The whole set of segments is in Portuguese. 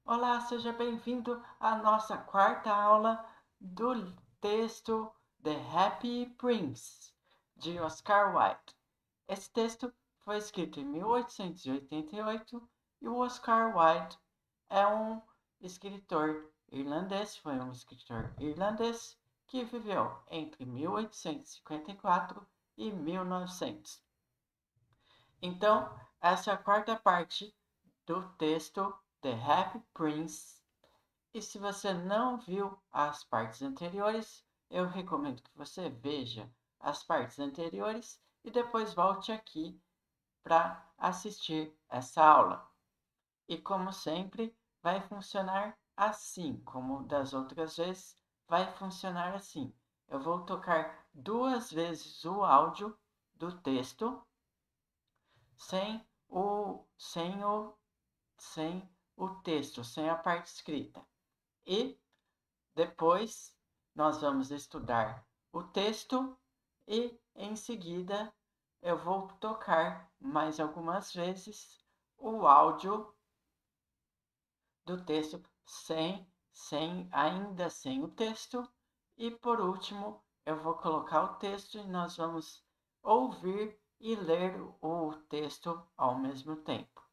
Olá, seja bem-vindo à nossa quarta aula do texto The Happy Prince, de Oscar Wilde. Esse texto foi escrito em 1888 e o Oscar Wilde é um escritor irlandês, foi um escritor irlandês que viveu entre 1854 e 1900. Então, essa é a quarta parte do texto The Happy Prince. E se você não viu as partes anteriores, eu recomendo que você veja as partes anteriores e depois volte aqui para assistir essa aula. E como sempre, vai funcionar assim, como das outras vezes, vai funcionar assim. Eu vou tocar 2 vezes o áudio do texto sem o, sem o, sem o texto, sem a parte escrita. E depois nós vamos estudar o texto e em seguida eu vou tocar mais algumas vezes o áudio do texto ainda sem o texto. E por último, eu vou colocar o texto e nós vamos ouvir e ler o texto ao mesmo tempo.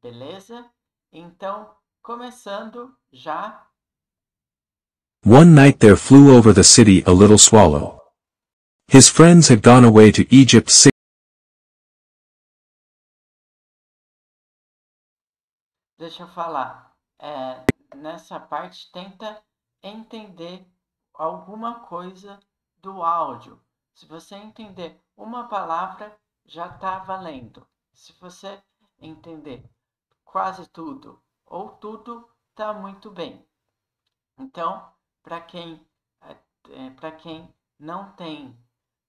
Beleza? Então, começando já. One night there flew over the city a little swallow. His friends had gone away to Egypt 6 Deixa eu falar. Nessa parte, tenta entender alguma coisa do áudio. Se você entender uma palavra, já está valendo. Se você entender quase tudo ou tudo, está muito bem. Então, para quem não tem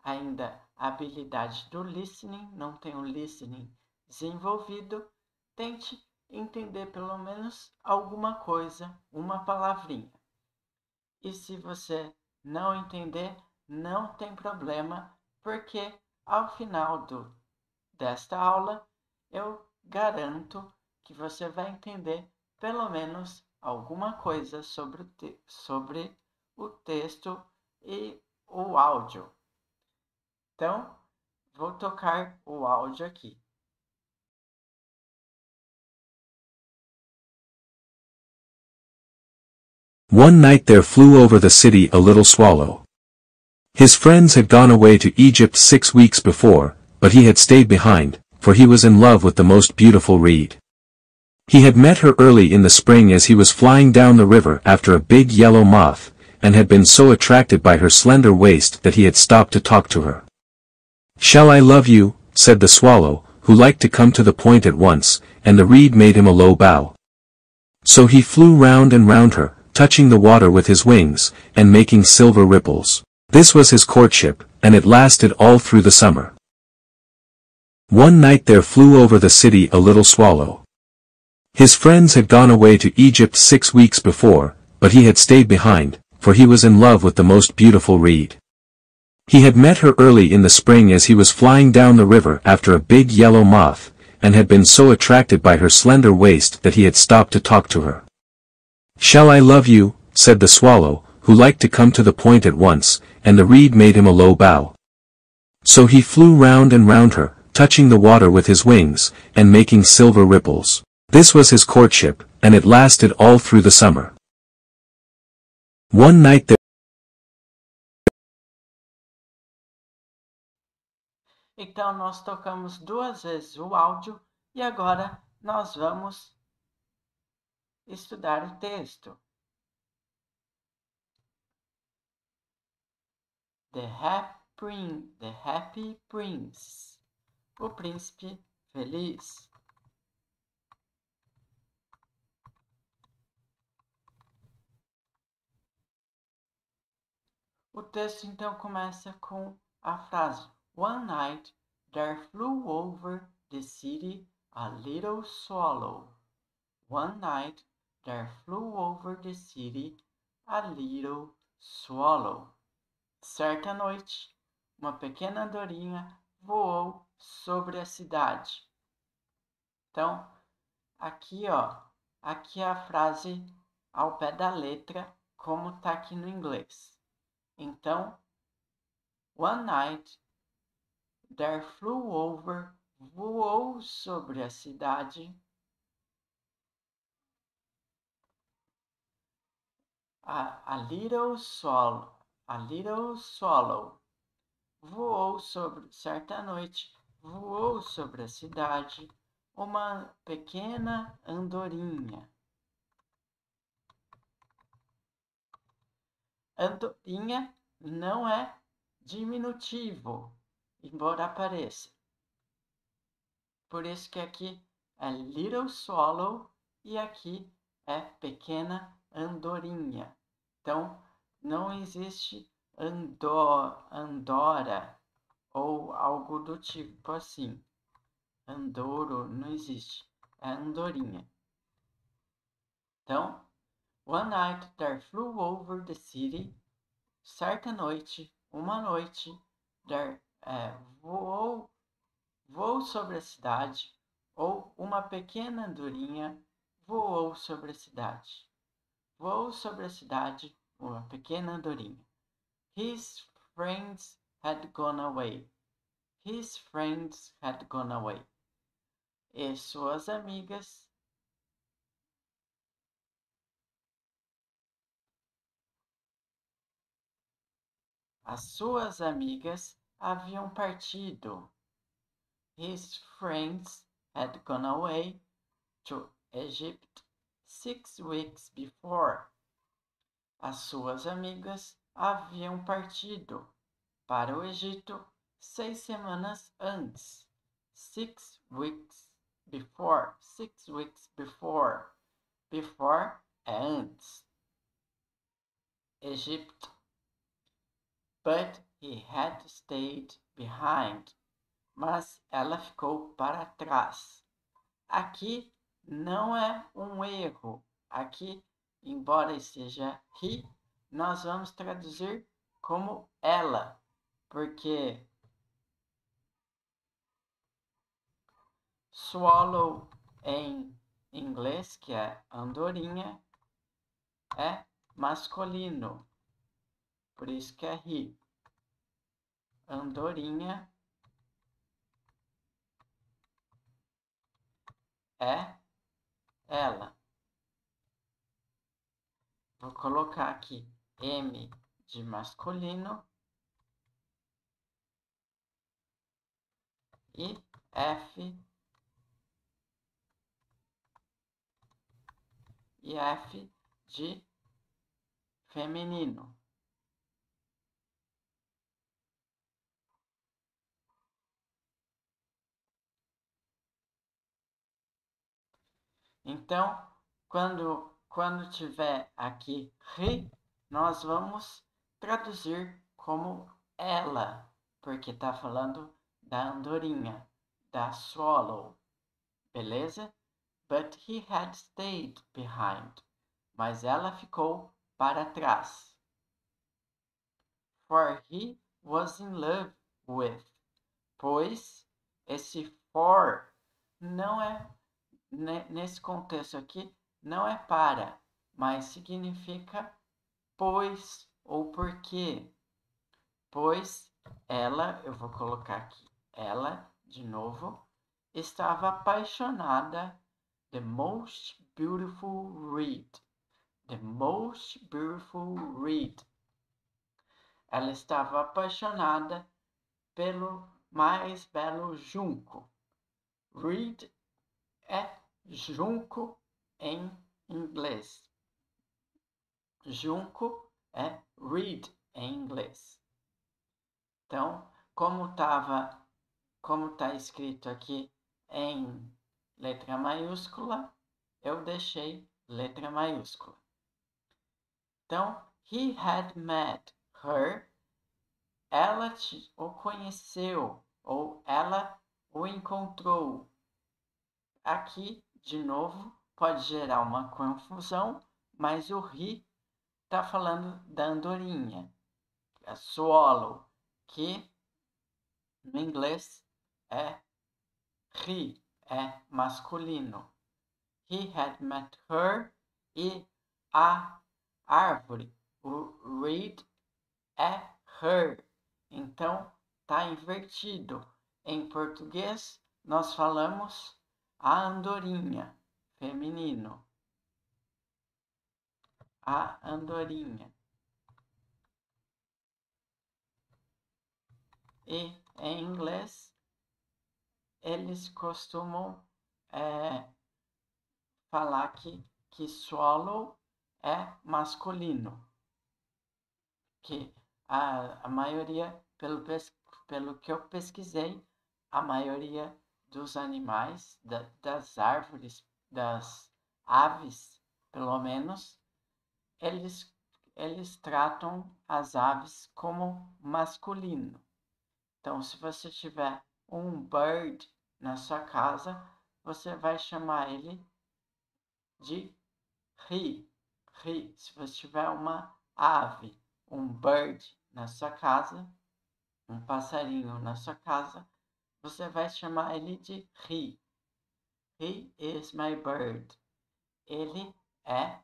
ainda a habilidade do listening, não tem o listening desenvolvido, tente entender pelo menos alguma coisa, uma palavrinha. E se você não entender, não tem problema, porque ao final desta aula eu garanto que você vai entender pelo menos alguma coisa sobre o texto e o áudio. Então, vou tocar o áudio aqui. One night there flew over the city a little swallow. His friends had gone away to Egypt 6 weeks before, but he had stayed behind, for he was in love with the most beautiful reed. He had met her early in the spring as he was flying down the river after a big yellow moth, and had been so attracted by her slender waist that he had stopped to talk to her. "Shall I love you?" said the swallow, who liked to come to the point at once, and the reed made him a low bow. So he flew round and round her, touching the water with his wings, and making silver ripples. This was his courtship, and it lasted all through the summer. One night there flew over the city a little swallow. His friends had gone away to Egypt 6 weeks before, but he had stayed behind, for he was in love with the most beautiful reed. He had met her early in the spring as he was flying down the river after a big yellow moth, and had been so attracted by her slender waist that he had stopped to talk to her. "Shall I love you?" said the swallow, who liked to come to the point at once, and the reed made him a low bow. So he flew round and round her, touching the water with his wings, and making silver ripples. This was his courtship, and it lasted all through the summer. One night there Então, nós tocamos 2 vezes o áudio e agora nós vamos estudar o texto. The Happy Prince. O príncipe feliz. O texto então começa com a frase One night there flew over the city a little swallow. One night there flew over the city a little swallow. Certa noite, uma pequena andorinha voou sobre a cidade. Então, aqui, ó, Aqui é a frase ao pé da letra, como está aqui no inglês. Então, one night there flew over, voou sobre a cidade, a little swallow, voou sobre, certa noite, voou sobre a cidade, uma pequena andorinha. Andorinha não é diminutivo, embora apareça. Por isso que aqui é little swallow e aqui é pequena andorinha. Então, não existe andora ou algo do tipo assim. Andouro não existe, é andorinha. Então, one night there flew over the city. Certa noite, uma noite, there voou sobre a cidade, ou uma pequena andorinha voou sobre a cidade. Voou sobre a cidade, uma pequena andorinha. His friends had gone away. His friends had gone away. E suas amigas as suas amigas haviam partido. His friends had gone away to Egypt 6 weeks before. As suas amigas haviam partido para o Egito 6 semanas antes. 6 weeks before. 6 weeks before. Before é antes. Egypt. But he had stayed behind. Mas ela ficou para trás. Aqui não é um erro. Aqui, embora esteja he, nós vamos traduzir como ela, porque swallow em inglês, que é andorinha, é masculino. Por isso que é he. Andorinha é ela. Vou colocar aqui M de masculino e F de feminino. Então, quando tiver aqui he, nós vamos traduzir como ela, porque está falando da andorinha, da swallow, beleza? But he had stayed behind. Mas ela ficou para trás. For he was in love with. Pois esse for não é, nesse contexto aqui, não é para, mas significa pois ou porque. Pois ela, eu vou colocar aqui, ela, de novo, estava apaixonada. The most beautiful reed. The most beautiful reed. Ela estava apaixonada pelo mais belo junco. Reed é junco em inglês. Junco é reed em inglês. Então, como está escrito aqui em letra maiúscula, eu deixei letra maiúscula. Então, he had met her. Ela o conheceu ou ela o encontrou. Aqui, de novo, pode gerar uma confusão, mas o he está falando da andorinha, a swallow, que no inglês é he, é masculino. He had met her. E a árvore, o reed é her. Então, tá invertido. Em português, nós falamos a andorinha, feminino. A andorinha. E em inglês, eles costumam falar que swallow é masculino. Que a maioria, pelo que eu pesquisei, a maioria dos animais, das árvores, das aves, pelo menos, eles tratam as aves como masculino. Então, se você tiver um bird na sua casa, você vai chamar ele de he. He. Se você tiver uma ave, um bird na sua casa, um passarinho na sua casa, você vai chamar ele de he. He is my bird. Ele é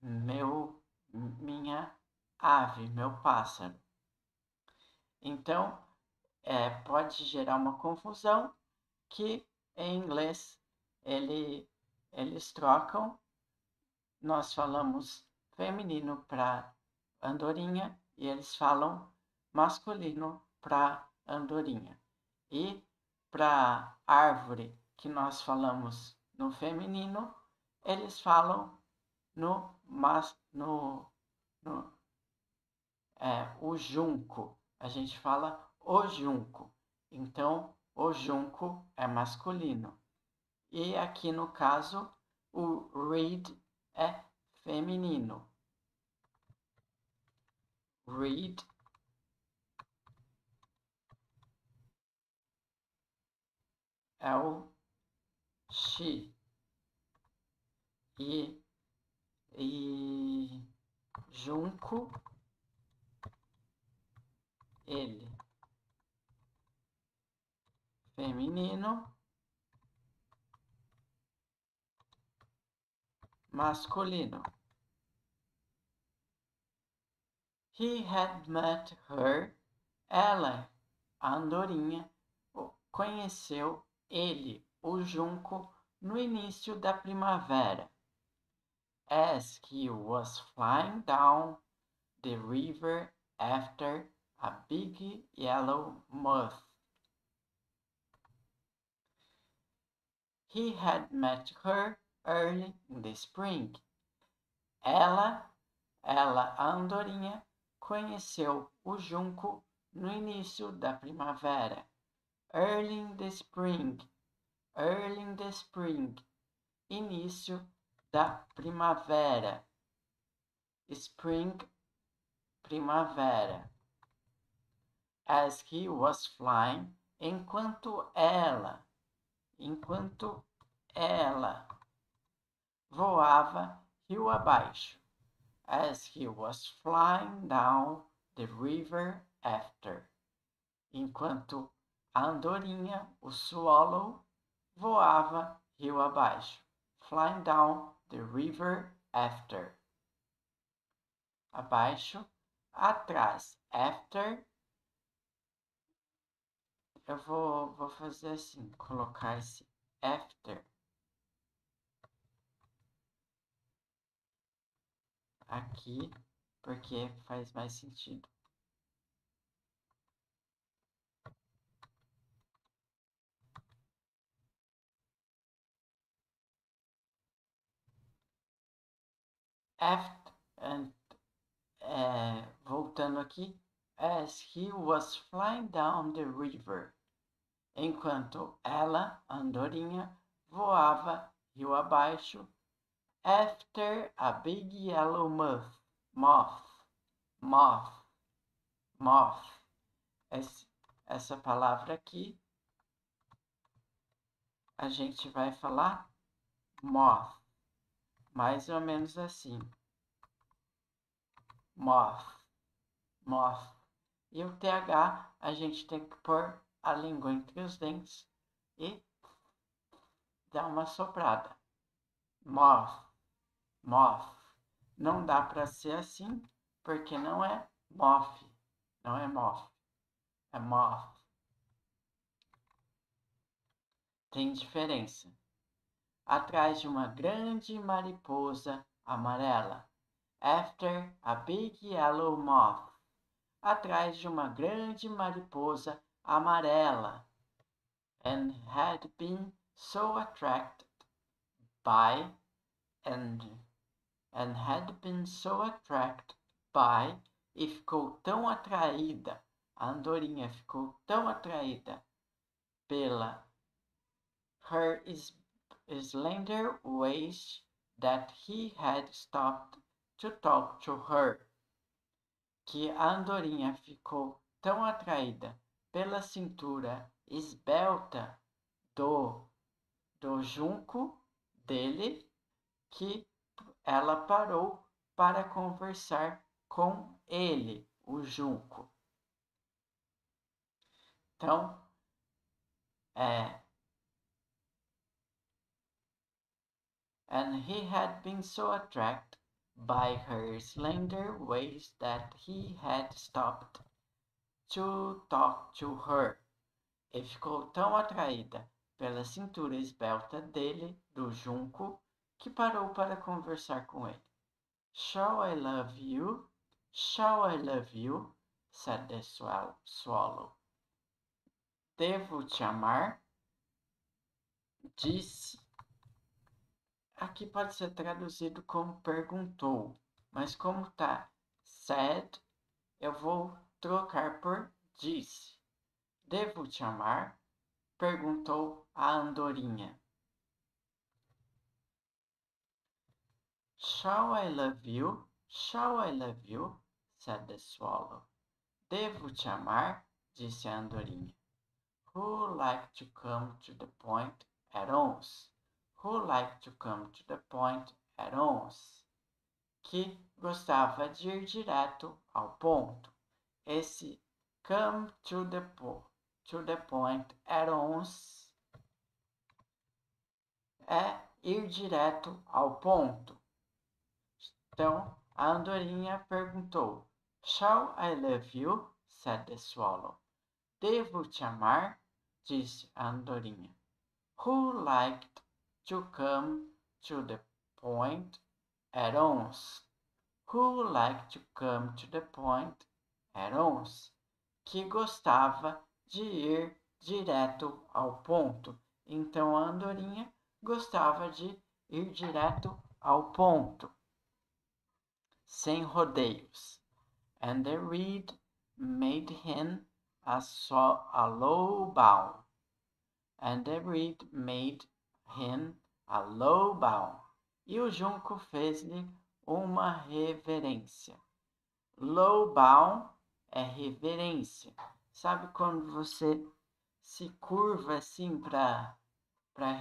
minha ave, meu pássaro. Então, pode gerar uma confusão que em inglês eles trocam. Nós falamos feminino para andorinha e eles falam masculino para andorinha. E para árvore, que nós falamos no feminino, eles falam o junco. A gente fala o junco. Então, o junco é masculino. E aqui no caso, o reed é feminino. Reed é o she. E junco, ele. Feminino, masculino. He had met her. Ela, a andorinha, conheceu ele, o junco, no início da primavera. As he was flying down the river after a big yellow moth. He had met her early in the spring. Ela, a andorinha, conheceu o junco no início da primavera. Early in the spring. Early in the spring. Início da primavera. Spring, primavera. As he was flying, enquanto ela voava rio abaixo. As he was flying down the river after. Enquanto a andorinha, o swallow, voava rio abaixo. Flying down the river after. Abaixo, atrás. After. Eu vou fazer assim, colocar esse after aqui, porque faz mais sentido. After, voltando aqui, as he was flying down the river. Enquanto ela, andorinha, voava rio abaixo. After a big yellow moth. Essa palavra aqui, a gente vai falar moth. Mais ou menos assim. Moth. E o TH a gente tem que pôr a língua entre os dentes e dar uma soprada. moth, moth. Não dá para ser assim, porque não é moth, não é moth, é moth. Tem diferença. Atrás de uma grande mariposa amarela. After a big yellow moth. Atrás de uma grande mariposa amarela. And had been so attracted by and had been so attracted by e ficou tão atraída, a andorinha ficou tão atraída pela her slender waist that he had stopped to talk to her, que a andorinha ficou tão atraída pela cintura esbelta do junco dele que ela parou para conversar com ele, o junco. Então, and he had been so attracted by her slender waist that he had stopped to talk to her. E ficou tão atraída pela cintura esbelta dele, do junco, que parou para conversar com ele. Shall I love you? Shall I love you? Said the swallow. Devo te amar? Disse. Aqui pode ser traduzido como perguntou, mas como tá said, eu vou trocar por disse. Devo te amar? Perguntou a andorinha. Shall I love you? Shall I love you? Said the swallow. Devo te amar? Disse a andorinha. Who like to come to the point at once? Who like to come to the point at once? Que gostava de ir direto ao ponto. Esse come to the point at once é ir direto ao ponto. Então, a andorinha perguntou, Shall I love you? Said the swallow. Devo te amar? Disse a andorinha. Who liked to come to the point at once? Who liked to come to the point at once? Que gostava de ir direto ao ponto. Então, a andorinha gostava de ir direto ao ponto, sem rodeios. And the reed made him a low bow. And the reed made him a low bow. E o junco fez-lhe uma reverência. Low bow é reverência. Sabe quando você se curva assim para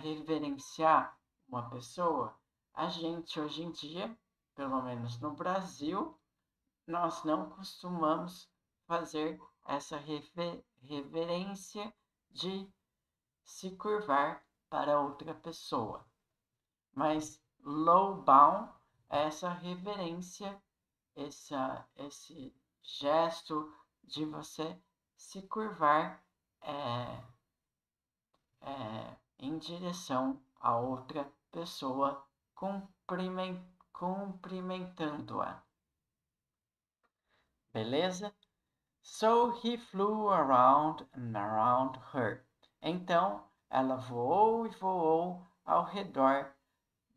reverenciar uma pessoa? A gente hoje em dia, pelo menos no Brasil, nós não costumamos fazer essa reverência de se curvar para outra pessoa. Mas low bow é essa reverência, esse gesto de você se curvar em direção a outra pessoa, cumprimentando-a. Beleza? So he flew around and around her. Então, ela voou e voou ao redor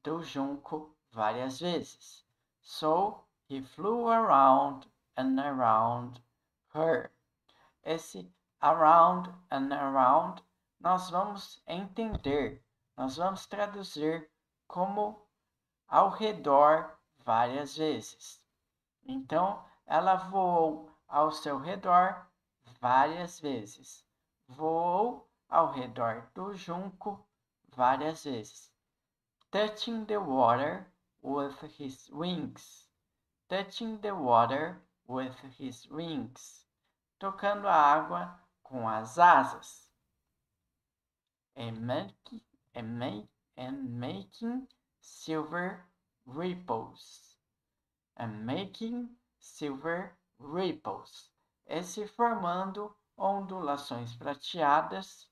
do junco várias vezes. So he flew around and around her. Esse around and around nós vamos entender, nós vamos traduzir como ao redor várias vezes. Então, ela voou ao seu redor várias vezes. Voou ao redor do junco várias vezes. Touching the water with his wings. Touching the water with his wings. Tocando a água com as asas. And making silver ripples. And making silver ripples. E se formando ondulações prateadas.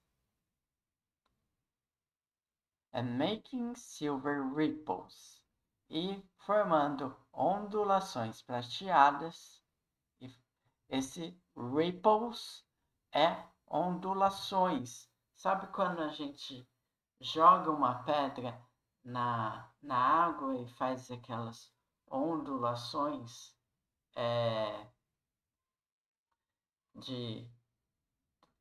And making silver ripples. E formando ondulações prateadas. Esse ripples é ondulações. Sabe quando a gente joga uma pedra na água e faz aquelas ondulações de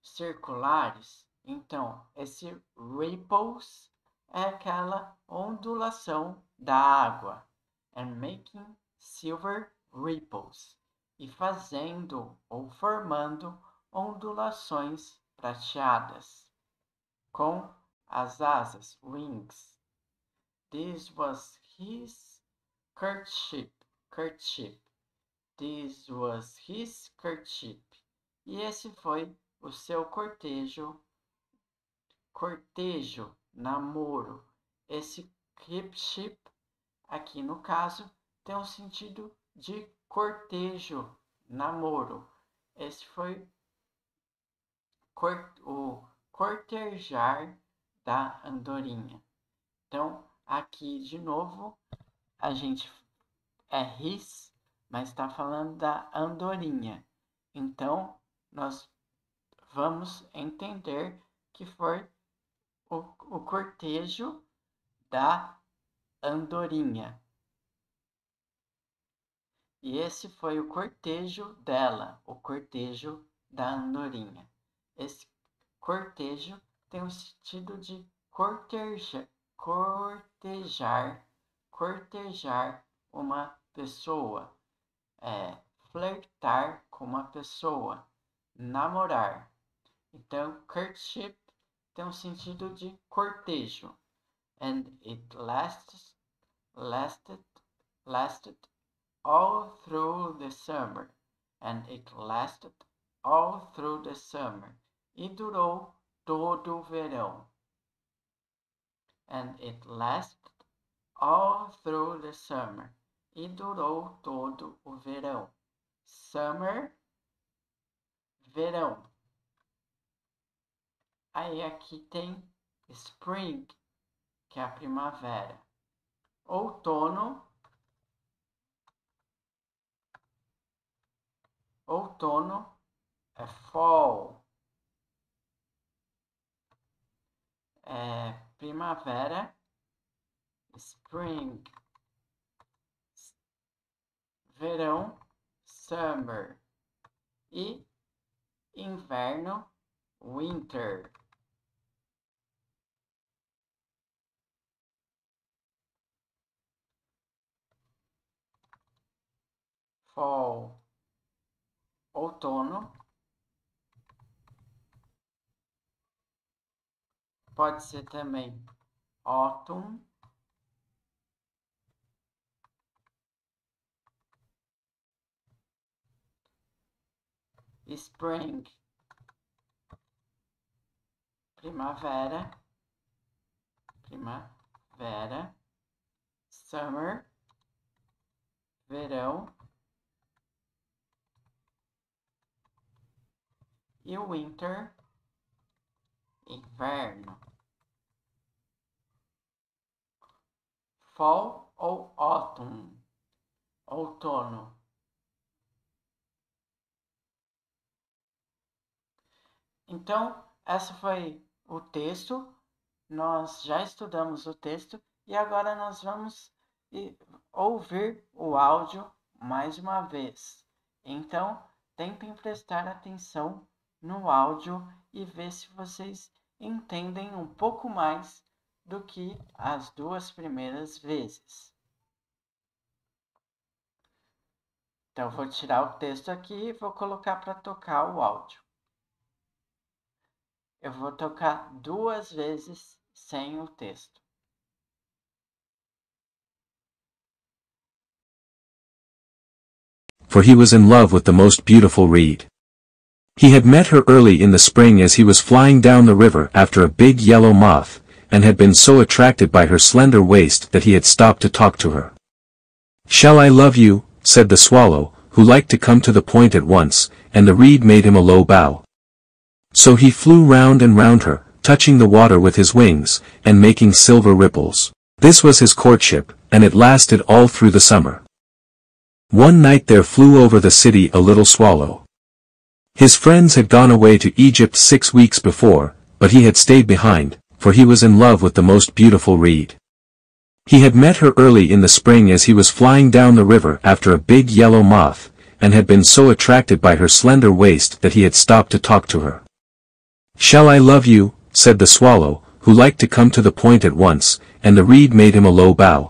circulares? Então, esse ripples é aquela ondulação da água. And making silver ripples. E fazendo ou formando ondulações prateadas com as asas, wings. This was his courtship. This was his courtship. E esse foi o seu cortejo, namoro. Esse courtship, aqui no caso, tem um sentido de cortejo, namoro. Esse foi o cortejar da andorinha. Então, aqui de novo, a gente his, mas está falando da andorinha. Então, nós vamos entender que foi o cortejo da andorinha. E esse foi o cortejo dela, o cortejo da andorinha. Esse cortejo tem o sentido de cortejar uma pessoa, flertar com uma pessoa, namorar. Então, courtship tem um sentido de cortejo. And it lasted all through the summer. And it lasted all through the summer. E durou todo o verão. And it lasted all through the summer. E durou todo o verão. Summer, verão. Aí aqui tem spring, que é a primavera. Outono é fall. Primavera, spring. Verão, summer. E inverno, winter. Fall, outono. Pode ser também autumn. Spring, primavera. Summer, verão. E winter, inverno. Fall ou autumn, outono. Então, esse foi o texto. Nós já estudamos o texto e agora nós vamos ouvir o áudio mais uma vez. Então, tentem prestar atenção no áudio e ver se vocês entendem um pouco mais do que as duas primeiras vezes. Então, vou tirar o texto aqui e vou colocar para tocar o áudio. Eu vou tocar 2 vezes sem o texto. For he was in love with the most beautiful reed. He had met her early in the spring as he was flying down the river after a big yellow moth, and had been so attracted by her slender waist that he had stopped to talk to her. "Shall I love you?" said the swallow, who liked to come to the point at once, and the reed made him a low bow. So he flew round and round her, touching the water with his wings, and making silver ripples. This was his courtship, and it lasted all through the summer. One night there flew over the city a little swallow. His friends had gone away to Egypt 6 weeks before, but he had stayed behind, for he was in love with the most beautiful reed. He had met her early in the spring as he was flying down the river after a big yellow moth, and had been so attracted by her slender waist that he had stopped to talk to her. "Shall I love you?" said the swallow, who liked to come to the point at once, and the reed made him a low bow.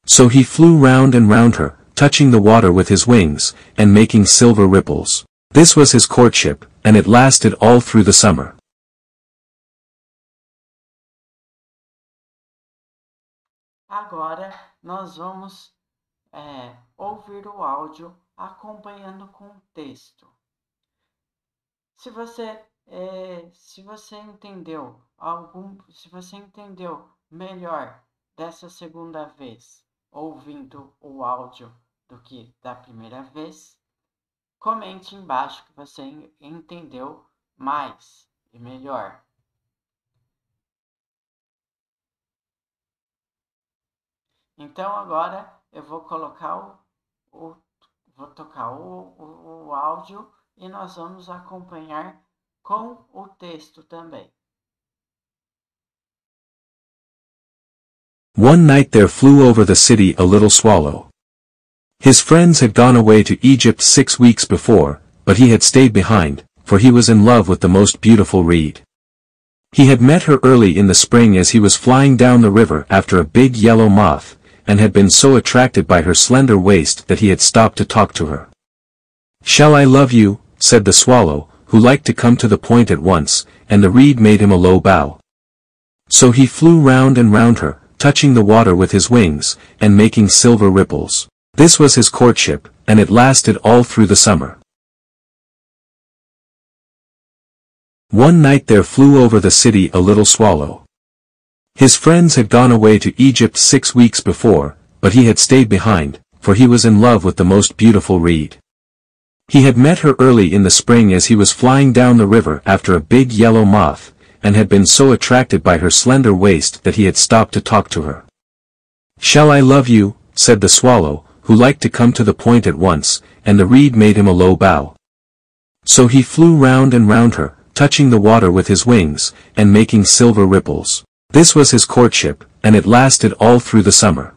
So he flew round and round her, touching the water with his wings, and making silver ripples. This was his courtship, and it lasted all through the summer. Agora nós vamos ouvir o áudio acompanhando com o texto. Se você entendeu se você entendeu melhor dessa segunda vez ouvindo o áudio do que da primeira vez, comente embaixo que você entendeu mais e melhor. Então agora eu vou colocar vou tocar o áudio e nós vamos acompanhar com o texto também. One night there flew over the city a little swallow. His friends had gone away to Egypt 6 weeks before, but he had stayed behind, for he was in love with the most beautiful reed. He had met her early in the spring as he was flying down the river after a big yellow moth, and had been so attracted by her slender waist that he had stopped to talk to her. "Shall I love you?" said the swallow, who liked to come to the point at once, and the reed made him a low bow. So he flew round and round her, touching the water with his wings, and making silver ripples. This was his courtship, and it lasted all through the summer. One night there flew over the city a little swallow. His friends had gone away to Egypt 6 weeks before, but he had stayed behind, for he was in love with the most beautiful reed. He had met her early in the spring as he was flying down the river after a big yellow moth, and had been so attracted by her slender waist that he had stopped to talk to her. "Shall I love you?" said the swallow, who liked to come to the point at once, and the reed made him a low bow. So he flew round and round her, touching the water with his wings, and making silver ripples. This was his courtship, and it lasted all through the summer.